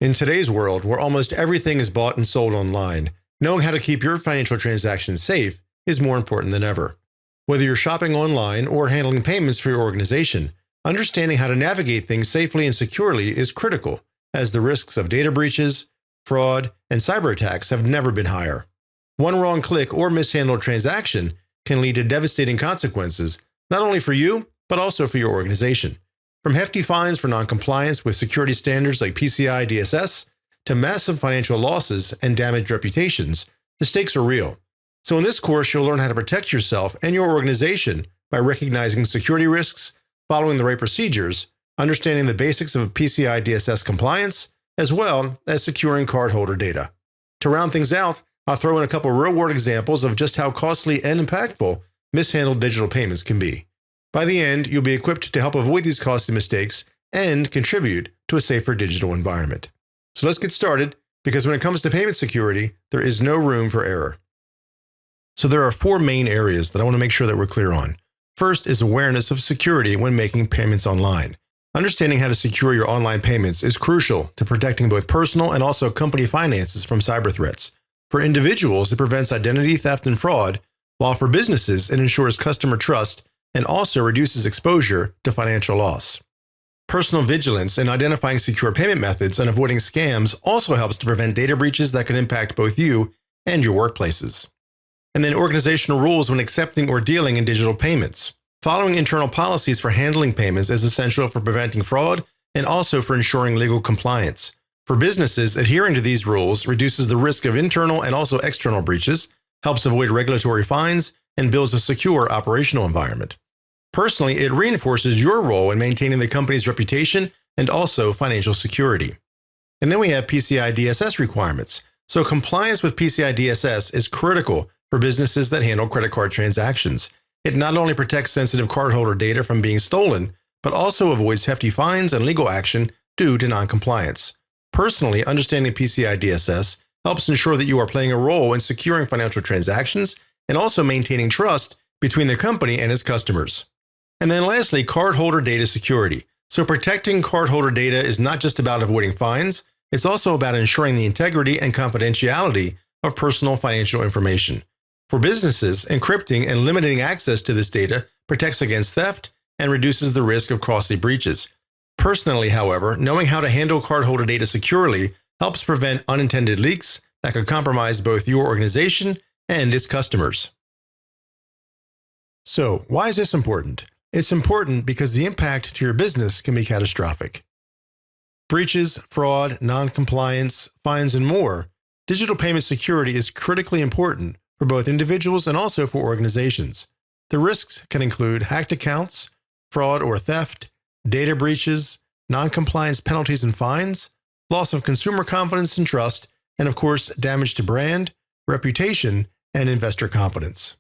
In today's world, where almost everything is bought and sold online, knowing how to keep your financial transactions safe is more important than ever. Whether you're shopping online or handling payments for your organization, understanding how to navigate things safely and securely is critical, as the risks of data breaches, fraud, and cyber attacks have never been higher. One wrong click or mishandled transaction can lead to devastating consequences, not only for you, but also for your organization. From hefty fines for noncompliance with security standards like PCI DSS to massive financial losses and damaged reputations, the stakes are real. So in this course, you'll learn how to protect yourself and your organization by recognizing security risks, following the right procedures, understanding the basics of PCI DSS compliance, as well as securing cardholder data. To round things out, I'll throw in a couple real-world examples of just how costly and impactful mishandled digital payments can be. By the end, you'll be equipped to help avoid these costly mistakes and contribute to a safer digital environment. So let's get started, because when it comes to payment security, there is no room for error. So there are four main areas that I want to make sure that we're clear on. First is awareness of security when making payments online. Understanding how to secure your online payments is crucial to protecting both personal and also company finances from cyber threats. For individuals, it prevents identity theft and fraud, while for businesses, it ensures customer trust and also reduces exposure to financial loss. Personal vigilance in identifying secure payment methods and avoiding scams also helps to prevent data breaches that can impact both you and your workplaces. And then organizational rules when accepting or dealing in digital payments. Following internal policies for handling payments is essential for preventing fraud and also for ensuring legal compliance. For businesses, adhering to these rules reduces the risk of internal and also external breaches, helps avoid regulatory fines, and builds a secure operational environment. Personally, it reinforces your role in maintaining the company's reputation and also financial security. And then we have PCI DSS requirements. So compliance with PCI DSS is critical for businesses that handle credit card transactions. It not only protects sensitive cardholder data from being stolen, but also avoids hefty fines and legal action due to noncompliance. Personally, understanding PCI DSS helps ensure that you are playing a role in securing financial transactions and also maintaining trust between the company and its customers. And then lastly, cardholder data security. So protecting cardholder data is not just about avoiding fines, it's also about ensuring the integrity and confidentiality of personal financial information. For businesses, encrypting and limiting access to this data protects against theft and reduces the risk of costly breaches. Personally, however, knowing how to handle cardholder data securely helps prevent unintended leaks that could compromise both your organization and its customers. So, why is this important? It's important because the impact to your business can be catastrophic. Breaches, fraud, non-compliance, fines, and more, digital payment security is critically important for both individuals and also for organizations. The risks can include hacked accounts, fraud or theft, data breaches, non-compliance penalties and fines, loss of consumer confidence and trust, and of course, damage to brand, reputation, and investor confidence.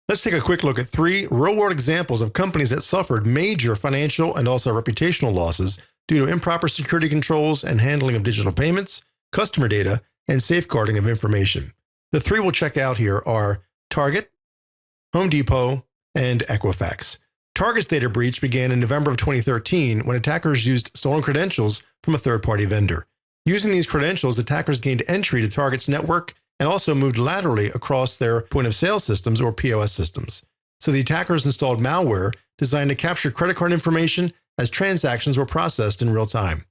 Let's take a quick look at three real-world examples of companies that suffered major financial and also reputational losses due to improper security controls and handling of digital payments, customer data, and safeguarding of information. The three we'll check out here are Target, Home Depot, and Equifax. Target's data breach began in November of 2013 when attackers used stolen credentials from a third-party vendor. Using these credentials, attackers gained entry to Target's network and also moved laterally across their point-of-sale systems or POS systems. So the attackers installed malware designed to capture credit card information as transactions were processed in real time.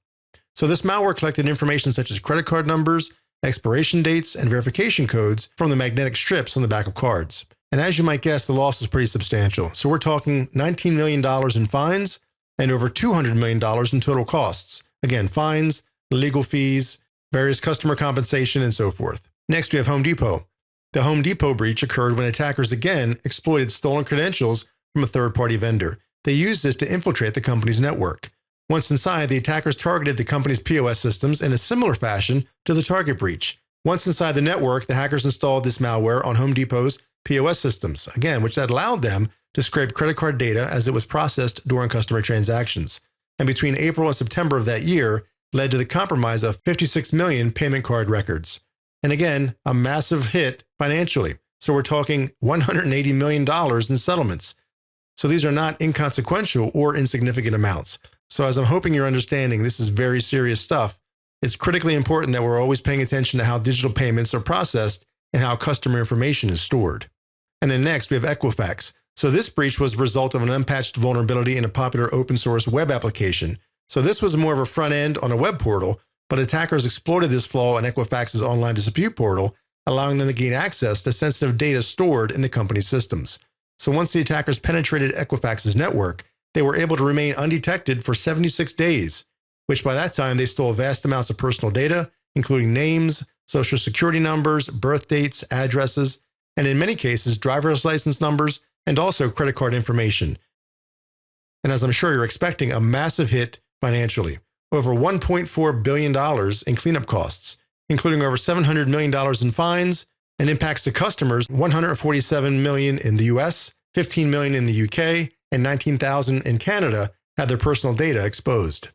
So this malware collected information such as credit card numbers, expiration dates, and verification codes from the magnetic strips on the back of cards. And as you might guess, the loss was pretty substantial. So we're talking $19 million in fines and over $200 million in total costs. Again, fines, legal fees, various customer compensation, and so forth. Next, we have Home Depot. The Home Depot breach occurred when attackers again exploited stolen credentials from a third-party vendor. They used this to infiltrate the company's network. Once inside, the attackers targeted the company's POS systems in a similar fashion to the Target breach. Once inside the network, the hackers installed this malware on Home Depot's POS systems, again, which that allowed them to scrape credit card data as it was processed during customer transactions. And between April and September of that year, led to the compromise of 56 million payment card records. And again, a massive hit financially. So we're talking $180 million in settlements. So these are not inconsequential or insignificant amounts. So as I'm hoping you're understanding, this is very serious stuff. It's critically important that we're always paying attention to how digital payments are processed and how customer information is stored. And then next, we have Equifax. So this breach was the result of an unpatched vulnerability in a popular open source web application. So this was more of a front end on a web portal, but attackers exploited this flaw in Equifax's online dispute portal, allowing them to gain access to sensitive data stored in the company's systems. So once the attackers penetrated Equifax's network, they were able to remain undetected for 76 days, which by that time they stole vast amounts of personal data, including names, social security numbers, birth dates, addresses, and in many cases, driver's license numbers, and also credit card information. And as I'm sure you're expecting, a massive hit financially. Over $1.4 billion in cleanup costs, including over $700 million in fines, and impacts to customers, $147 million in the US, $15 million in the UK, and $19,000 in Canada had their personal data exposed.